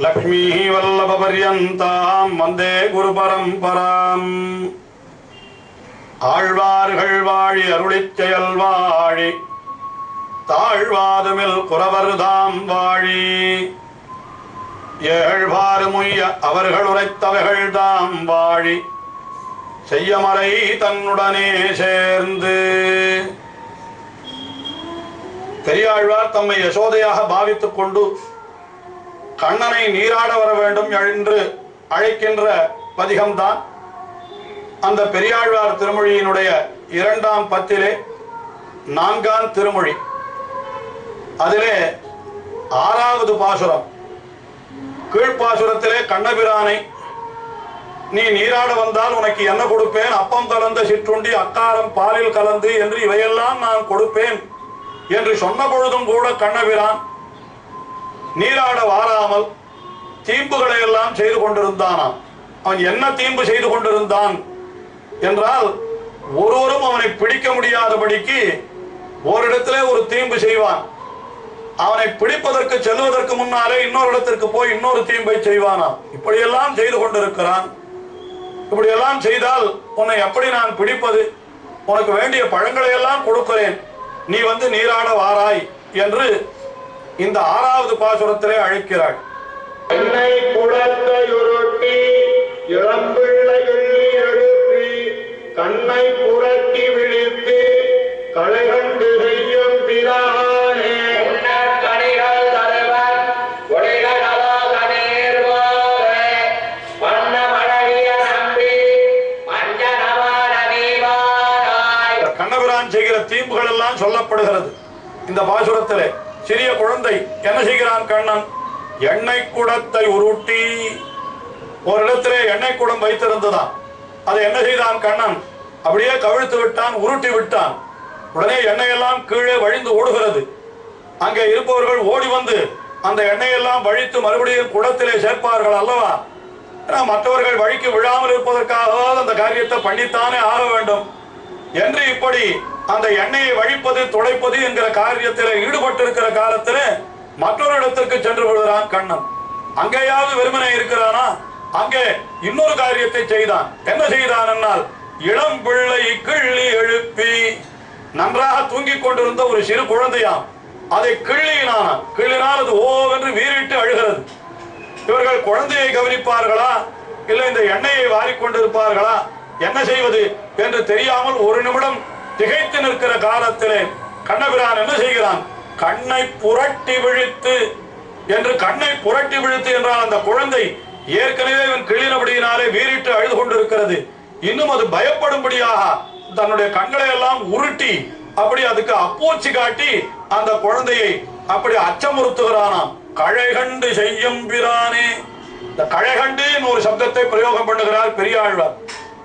लक्ष्मी वल्लभ पर्यन्तां वंदे गुरु परंपरां ஆழ்வார்கள் வாழி அருளிச் செயல் வாழி தாழ்வாதுமில் குறவர்தாம் வாழி ஏழ்வாறுமுய்ய அவர்கள் உரைத்தவைகள் தாம் வாழி செய்யமறை தன்னுடனே சேர்ந்து. பெரியாழ்வார் தம்மை யசோதையாக பாவித்துக் கொண்டு கண்ணனை நீராட வர வேண்டும் என்று அழைக்கின்ற பதிகம்தான் அந்த பெரியாழ்வார் திருமொழியினுடைய 2ஆம் பத்திலே 4ஆம் திருமொழி. அதிலே 6வது பாசுரம். கீழ்பாசுரத்திலே கண்ணபிரானை நீ நீராட வந்தால் உனக்கு என்ன கொடுப்பேன், அப்பம் கலந்த சிற்றுண்டி அக்காரம் பாலில் கலந்து என்று இவையெல்லாம் நான் கொடுப்பேன் என்று சொன்ன பொழுதும் கூட கண்ணபிரான் நீராட வாராமல் தீம்புகளை எல்லாம் செய்து கொண்டிருந்தானாம். அவன் என்ன தீம்பு செய்து கொண்டிருந்தான் என்றால், ஒருவரும் அவனை பிடிக்க முடியாதபடிக்கு ஓரிடத்திலே ஒரு தீம்பு செய்வான். அவனை பிடிப்பதற்கு செல்வதற்கு முன்னாலே இன்னொரு இடத்திற்கு போய் இன்னொரு தீம்பை செய்வானாம். இப்படியெல்லாம் செய்து கொண்டிருக்கிறான். இப்படியெல்லாம் செய்தால் உன்னை எப்படி நான் பிடிப்பது, உனக்கு வேண்டிய பழங்களை எல்லாம் கொடுக்கிறேன், நீ வந்து நீராட வாராய் என்று இந்த 6வது பாசுரத்திலே அழைக்கிறாள். என்னை குளத்தையுருட்டி இளம்பிள்ளை எழுப்பி கண்ணை புரட்டி விழித்து களை கண்டு செய்யும் பிரானே கணிகள் தலைவர் கண்ணபிரான் செய்கிற தீம்புகள் எல்லாம் சொல்லப்படுகிறது இந்த பாசுரத்திலே. சிறிய குழந்தை என்ன செய்கிறான் கண்ணன்? எண்ணெய் குடத்தை உருட்டி, ஒரு இடத்திலே எண்ணெய் குடம் வைத்திருந்ததான். அதை என்ன செய்தான் கண்ணன்? அப்படியே கவிழ்த்து விட்டான், உருட்டி விட்டான். உடனே எண்ணெய் எல்லாம் கீழே வழிந்து ஓடுகிறது. அங்கே இருப்பவர்கள் ஓடி வந்து அந்த எண்ணெயெல்லாம் வழித்து மறுபடியும் குடத்திலே சேர்ப்பார்கள் அல்லவா? மற்றவர்கள் வழிக்கு விழாமல் இருப்பதற்காக அந்த காரியத்தை பண்ணித்தானே ஆக வேண்டும் என்று இப்படி அந்த எண்ணெயை வழிப்பது துடைப்பது என்கிற காரியத்தில் ஈடுபட்டிருக்கிற காலத்தில் மற்றொரு இடத்திற்கு சென்று விடுகிறான் கண்ணன். அங்கேயாவது வெறுமனே இருக்கிறானா? அங்கே இன்னொரு காரியத்தை செய்தான். என்ன செய்தான் என்னால், இளம் பிள்ளை கிள்ளி எழுப்பி, நன்றாக தூங்கிக் கொண்டிருந்த ஒரு சிறு குழந்தையாம், அதை கிள்ளினான். கிள்ளினால் அது ஓவென்று வீறிட்டு அழுகிறது. இவர்கள் குழந்தையை கவனிப்பார்களா இல்லை இந்த எண்ணெயை வாரிக்கொண்டிருப்பார்களா, என்ன செய்வது என்று தெரியாமல் ஒரு நிமிடம் திகைத்து நிற்கிற காலத்திலே கண்ணபிரான் என்ன செய்கிறான்? கண்ணை புரட்டி விழித்து என்று. கண்ணை புரட்டி விழித்து என்றால் அந்த குழந்தை ஏற்கனவே இவன் கிள்ளினபடியினாலே வீறிட்டு அழுது கொண்டிருக்கிறது. இன்னும் அது பயப்படும்படியாக தன்னுடைய கண்களை எல்லாம் உருட்டி அப்படி அதுக்கு அப்பூச்சி காட்டி அந்த குழந்தையை அப்படி அச்சமுறுத்துகிறானாம். கழைகண்டு செய்யும் பிரானே. இந்த கழைகண்டு ஒரு சப்தத்தை பிரயோகம் பண்ணுகிறார் பெரியாழ்வார்.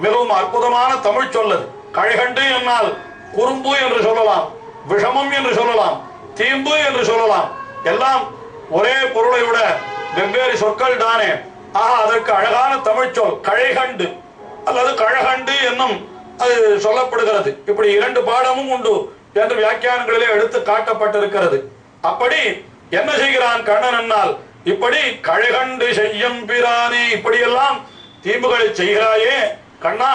மிகவும் அற்புதமான தமிழ் சொல்லது. கழைகண்டு என்னால் குறும்பு என்று சொல்லலாம், விஷமம் என்று சொல்லலாம், தீம்பு என்று சொல்லலாம். எல்லாம் ஒரே பொருளை விட வெவ்வேறு சொற்கள் தானே. ஆக அதற்கு அழகான தமிழ் சொல் கழைகண்டு அல்லது கழகண்டு என்னும் அது சொல்லப்படுகிறது. இப்படி 2 பாடமும் உண்டு என்று வியாக்கியானங்களிலே எடுத்து காட்டப்பட்டிருக்கிறது. அப்படி என்ன செய்கிறான் கண்ணன் என்னால், இப்படி கழைகண்டு செய்யும் பிரானே, இப்படியெல்லாம் தீம்புகளை செய்கிறாயே கண்ணா,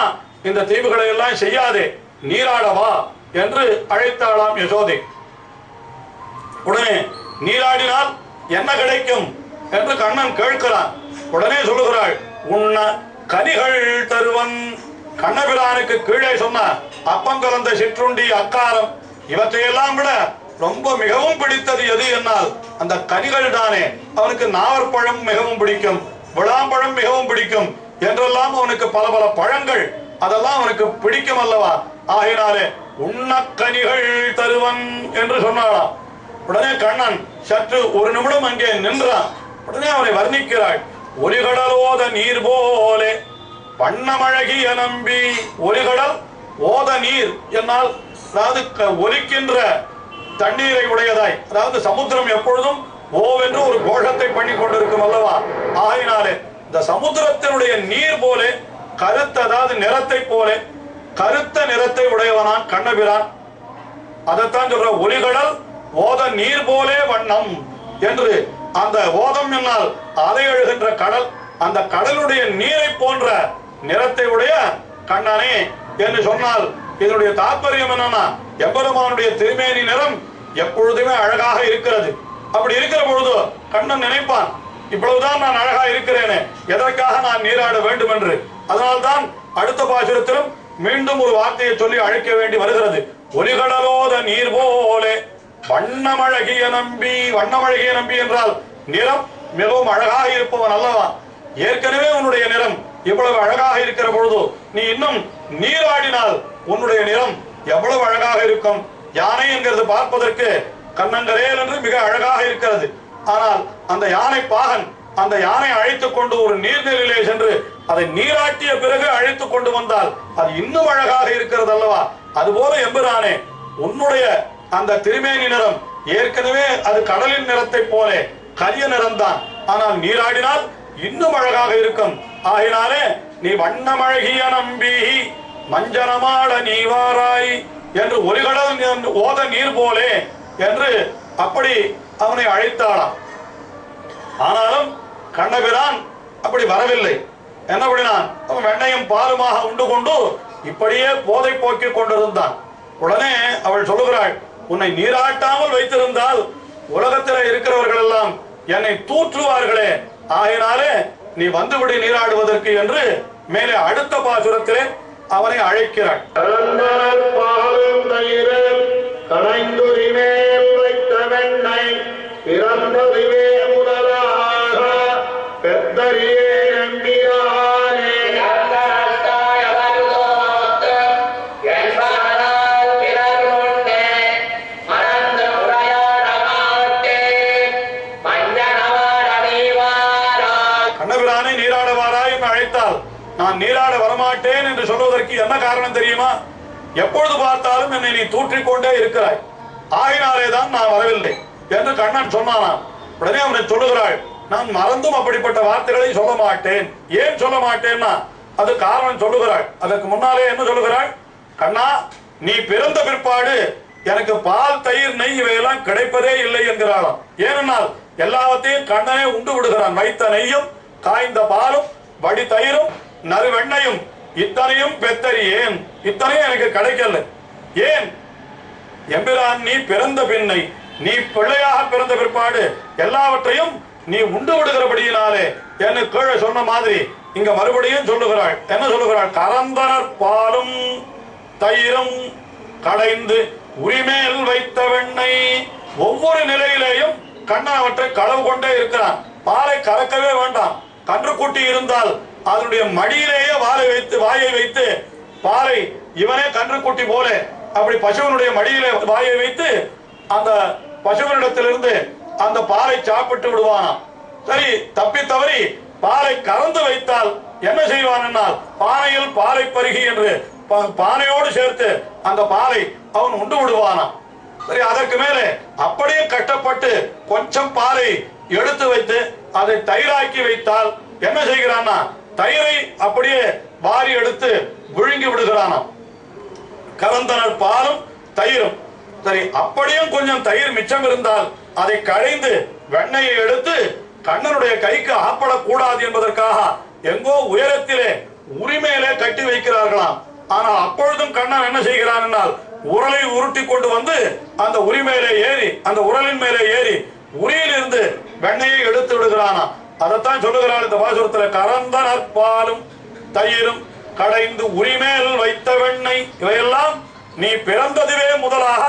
இந்த தீம்புகளை எல்லாம் செய்யாதே, நீராடவா என்று அழைத்தாளாம் யசோதை. உடனே நீராடினால் என்ன கிடைக்கும் என்று கண்ணன் கேட்கிறான். உடனே சொல்லுகிறாள், உன்ன கனிகள் தருவன். கண்ணபிரானுக்கு கீழே சொன்ன அப்பம் கலந்த சிற்றுண்டி அக்காரம் இவற்றையெல்லாம் விட ரொம்ப மிகவும் பிடித்தது எது என்னால் அந்த கனிகள் தானே. அவனுக்கு நாவற்பழம் மிகவும் பிடிக்கும், விளாம்பழம் மிகவும் பிடிக்கும் என்றெல்லாம் அவனுக்கு பல பல பழங்கள் அதெல்லாம் அவனுக்கு பிடிக்கும் அல்லவா, ஆகினாலே உண்ணக்கனிகள் தருவன் என்று சொன்னாளாம். உடனே கண்ணன் சற்று ஒரு நிமிடம் அங்கே நின்றான். உடனே அவனை வர்ணிக்கிறாள். ஒலிகடலோத நீர் போலே வண்ணமழகிய நம்பி. ஒலிகடல் ஓத நீர் என்னால் அதாவது ஒலிக்கின்ற தண்ணீரை உடையதாய், அதாவது சமுத்திரம் எப்பொழுதும் ஓவென்று ஒரு கோஷத்தை பண்ணி கொண்டிருக்கும் அல்லவா, ஆகினாலே இந்த சமுத்திரத்தினுடைய நீர் போலே கருத்த, அதாவது நிறத்தை போல கருத்த நிறத்தை உடையவனான் கண்ணபிரான். அதைத்தான் சொல்ற ஒலிகடல் ஓத நீர் போலே வண்ணம் என்று. அந்த ஓதம் என்னால் அலை எழுகின்ற கடல், அந்த கடலுடைய நீரை போன்ற நிறத்தை உடைய கண்ணனே என்று சொன்னால் இதனுடைய தாற்பயம் என்னன்னா, எம்பெருமானுடைய திருமேனி நிறம் எப்பொழுதுமே அழகாக இருக்கிறது. அப்படி இருக்கிற பொழுது கண்ணன் நினைப்பான், இவ்வளவுதான் நான் அழகா இருக்கிறேனே, எதற்காக நான் நீராட வேண்டும் என்று. அதனால்தான் அடுத்த பாசுரத்திலும் மீண்டும் ஒரு வார்த்தையை சொல்லி அழைக்க வேண்டி வருகிறது. ஒலிகடலோத நீர் போலே வண்ணமழகிய நம்பி. வண்ணமழகிய நம்பி என்றால் நிறம் மிகவும் அழகாக இருப்பவன் அல்லவா. ஏற்கனவே உன்னுடைய நிறம் இவ்வளவு அழகாக இருக்கிற பொழுது நீ இன்னும் நீராடினால் உன்னுடைய நிறம் எவ்வளவு அழகாக இருக்கும். யானை என்கிறது பார்ப்பதற்கு கண்ணங்கரேல் என்று மிக அழகாக இருக்கிறது. ஆனால் அந்த யானை பாகன் அந்த யானை அழைத்துக் கொண்டு ஒரு நீர்நிலையிலே சென்று அதை நீராட்டிய பிறகு அழைத்துக் கொண்டு வந்தால் அது இன்னும் அழகாக இருக்கிறது அல்லவா. அதுபோல எம்பெருமானே உன்னுடைய அந்த திருமேனி நிறம் ஏற்கனவே அது கடலின் நிறத்தை போல கரிய நிறம்தான், ஆனால் நீராடினால் இன்னும் அழகாக இருக்கும். ஆகினாலே நீ வண்ணமழகிய நம்பி மஞ்சனமாட நீவாராய் என்று ஒலிகடல் ஓத நீர் போலே என்று அப்படி அவனை அழைத்தாளாம். ஆனாலும் கண்ணபிரான் அப்படி வரவில்லை. என்ன பண்ணினான், அவன் வெண்ணையும் பாலுமாக உண்டு கொண்டு இப்படியே போதை போக்கிக் கொண்டிருந்தான். உடனே அவள் சொல்லுகிறாள், உன்னை நீராட்டாமல் வைத்திருந்தால் உலகத்தில் இருக்கிறவர்கள் எல்லாம் என்னை தூற்றுவார்களே, ஆகினாலே நீ வந்துவிடு நீராடுவதற்கு என்று மேலே அடுத்த பாசுரத்திலே அவனை அழைக்கிறாள். கண்ணபிரானை நீராடவாராய் என்று அழைத்தால் நான் நீராட வரமாட்டேன் என்று சொல்வதற்கு என்ன காரணம் தெரியுமா? எப்பொழுது பார்த்தாலும் என்னை நீ தூற்றிக்கொண்டே இருக்கிறாய், ஆகினாலேதான் நான் வரவில்லை என்று கண்ணன் சொன்னானாம். உடனே அவனை சொல்லுகிறாள், நான் மறந்தும் அப்படிப்பட்ட வார்த்தைகளை சொல்ல மாட்டேன். ஏன் சொல்ல மாட்டேன்னா அது காரணம் சொல்லுகிறாள். அதற்கு முன்னாலே என்ன சொல்லுகிறாள், கண்ணா நீ பிறந்த பிற்பாடு எனக்கு பால் தயிர் நெய் இவையெல்லாம் கிடைப்பதே இல்லை என்கிறாளாம். ஏனென்றால் எல்லாவற்றையும் கண்ணனே உண்டு விடுகிறான். வைத்த நெய்யும் காய்ந்த பாலும் வடி தயிரும் நறு வெண்ணையும் இத்தனையும் பெத்தறியேன், இத்தனையும் எனக்கு கிடைக்கல. ஏன் எம்பிரான் நீ பிறந்த பின்னை, நீ பிள்ளையாக பிறந்த பிற்பாடு எல்லாவற்றையும் நீ உண்டு விடுகிறபடியினாலே என்று கீழே சொன்ன மாதிரி இங்க மறுபடியும் சொல்லுகிறாள். என்ன சொல்லுகிறாள், கரந்தனர் பாலும் தயிரும் கடைந்து உரிமேல் வைத்த வெண்ணெய். ஒவ்வொரு நிலையிலேயும் கண்ணன் அவற்றை களவு கொண்டே இருக்கிறான். பாலை கறக்கவே வேண்டாம். கன்றுக்குட்டி இருந்தால் அதனுடைய மடியிலேயே வாயை வைத்து பாலை இவனே கன்றுக்குட்டி போல அப்படி பசுவனுடைய மடியிலே வாயை வைத்து அந்த பசுவனிடத்திலிருந்து அந்த பாலை சாப்பிட்டு விடுவானாம். சரி, தப்பி தவறி பாலை கறந்து வைத்தால் என்ன செய்வான், பானையில் பாலை பருகி என்று பானையோடு சேர்த்து அந்த பாலை அவன் உண்டு விடுவானாம். சரி, அதற்கு மேலே அப்படியே கட்டப்பட்டு கொஞ்சம் பாலை எடுத்து வைத்து அதை தயிராக்கி வைத்தால் என்ன செய்கிறான்னா, தயிரை அப்படியே வாரி எடுத்து விழுங்கி விடுகிறானாம். கலந்தனர் பாலும் தயிரும். சரி, அப்படியும் கொஞ்சம் தயிர் மிச்சம் இருந்தால் அதை கடைந்து வெண்ணெயை எடுத்து கண்ணனுடைய கைக்கு ஆப்படக்கூடாது என்பதற்காக எங்கோ உயரத்திலே உரிமையிலே கட்டி வைக்கிறார்களாம். ஆனால் அப்பொழுதும் கண்ணன் என்ன செய்கிறான் என்றால் உரலை உருட்டி கொண்டு வந்து அந்த உரிமையிலே ஏறி அந்த உரலின் மேலே ஏறி உரியிலிருந்து வெண்ணையை எடுத்து விடுகிறானாம். அதைத்தான் சொல்லுகிறாள் இந்த பாசுரத்தில், கறந்தனர் பாலும் தயிரும் கடைந்து உரிமேல் வைத்த வெண்ணெய். இவையெல்லாம் நீ பிறந்ததுவே முதலாக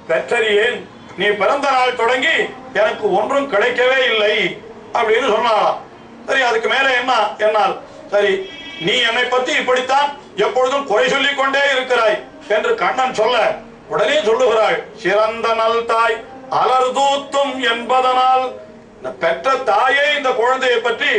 பெற்றறியேன், நீ பிறந்த நாள் தொடங்கி எனக்கு ஒன்றும் கிடைக்கவே இல்லை அப்படின்னு சொன்னாலாம். சரி, அதுக்கு மேல என்ன என்னால், சரி நீ என்னை பத்தி இப்படித்தான் எப்பொழுதும் குறை சொல்லிக் கொண்டே இருக்கிறாய் என்று கண்ணன் சொல்ல உடனே சொல்லுகிறாள், சிறந்த நல் தாய் அலர்தூத்தும் என்பதனால், பெற்ற தாயே இந்த குழந்தையை பற்றி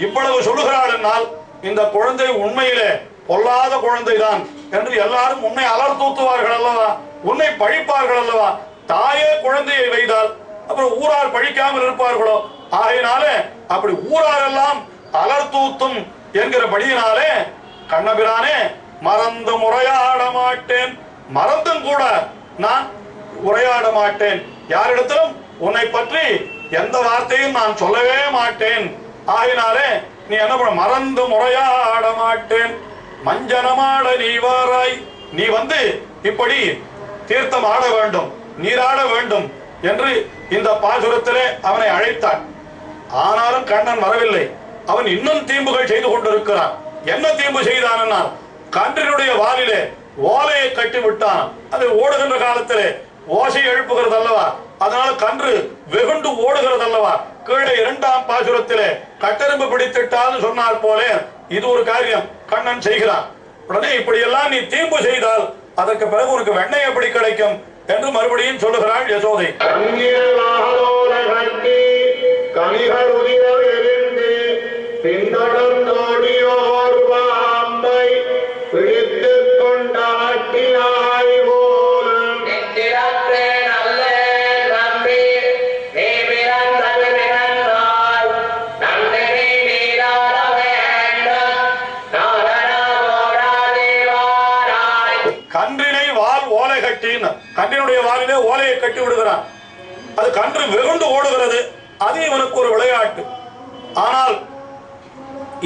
இவ்வளவு சொல்லுகிறாள் என்னால் இந்த குழந்தை உண்மையிலே பொல்லாத குழந்தைதான் என்று எல்லாரும் உன்னை அலர்தூத்துவார்கள் அல்லவா, உன்னை பழிப்பார்கள் அல்லவா. தாயே குழந்தையை வைத்தால் அப்புறம் ஊரார் பழிக்காமல் இருப்பார்களோ? ஆகையினாலே அப்படி ஊரார் எல்லாம் அலர்தூத்தும் என்கிறபடியினாலே கண்ணபிரானே மறந்து உரையாட மாட்டேன், மறந்தும் கூட நான் உரையாட மாட்டேன், யாரிடத்திலும் உன்னை பற்றி எந்த வார்த்தையும் நான் சொல்லவே மாட்டேன். ஆகினாலே நீ என்ன பண்ண, மறந்து முறையாட மாட்டேன், மஞ்சனமாட நீ வாராய், நீ வந்து இப்படி தீர்த்தம் ஆட வேண்டும், நீராட வேண்டும் என்று இந்த பாசுரத்திலே அவனை அழைத்தான். ஆனாலும் கண்ணன் வரவில்லை. அவன் இன்னும் தீம்புகள் செய்து கொண்டிருக்கிறான். என்ன தீம்பு செய்தான்? கன்றினுடைய வாலிலே ஓலையை கட்டி விட்டான். அது ஓடுகின்ற காலத்திலே ஓசை எழுப்புகிறது அல்லவா, அதனால கன்று வெகுண்டு ஓடுகிறது அல்லவா. கீழே 2ஆம் பாசுரத்திலே கட்டெரும்பு பிடித்திட்டால் சொன்னார் போலே இது ஒரு காரியம் கண்ணன் செய்கிறான். உடனே இப்படியெல்லாம் நீ தீம்பு செய்தால் அதற்கு பிறகு உனக்கு வெண்ணெய் எப்படி கிடைக்கும் என்று மறுபடியும் சொல்லுகிறாள் யசோதை. கன்றினை வால் ஓலை கட்டின்னு, கன்றினுடைய வாலிலே ஓலையை கட்டி விடுகிறான். அது கன்று வெகுண்டு ஓடுகிறது. அது இவனுக்கு ஒரு விளையாட்டு. ஆனால்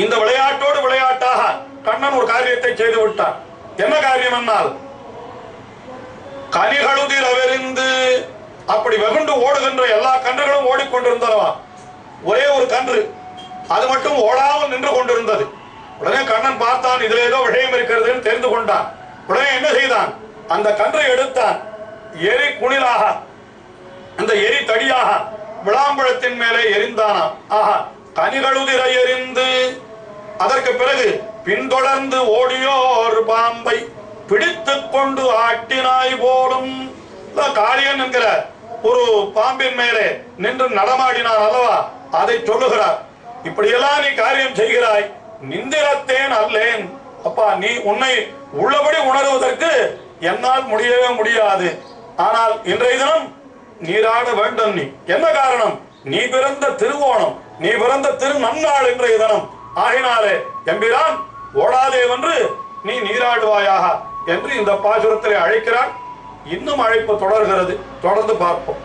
இந்த விளையாட்டோடு விளையாட்டாக கண்ணன் ஒரு காரியத்தை செய்து விட்டான். என்ன காரியம் என்னால், கனிகளுதில் அவரிந்து அப்படி வெகுண்டு ஓடுகின்ற எல்லா கன்றுகளும் ஓடிக்கொண்டிருந்தனவா, ஒரே ஒரு கன்று அது மட்டும் ஓடாமல் நின்று கொண்டிருந்தது. உடனே கண்ணன் பார்த்தான், இதுல ஏதோ விஷயம் இருக்கிறது தெரிந்து கொண்டான். உடனே என்ன செய்தான், அந்த கன்றை எடுத்தான், எரி குணிலாக அந்த எரி தடியாக விளாம்பழத்தின் மேலே எரிந்தானா. ஆஹா, கனிகளுதிர எரிந்து அதற்கு பிறகு பின்தொடர்ந்து ஓடியோர் பாம்பை பிடித்து கொண்டு ஆட்டினாய் போலும். காளியன் என்கிற ஒரு பாம்பின் மேலே நின்று நடமாடினான் அல்லவா, அதை சொல்லுகிறார். இப்படியெல்லாம் நீ காரியம் செய்கிறாய், நிந்திரத்தேன் அல்லேன். அப்பா, நீ உன்னை உள்ளபடி உணர்வதற்கு என்னால் முடியவே முடியாது. ஆனால் இன்றைய தினம் நீராட வேண்டும். நீ என்ன காரணம், நீ பிறந்த திருவோணம், நீ பிறந்த திரு நன்னாள் இன்றைய தினம். ஆகினாலே எம்பிரான் ஓடாதேவென்று நீ நீராடுவாயாக என்று இந்த பாசுரத்திலே அழைக்கிறான். இன்னும் அழைப்பு தொடர்கிறது. தொடர்ந்து பார்ப்போம்.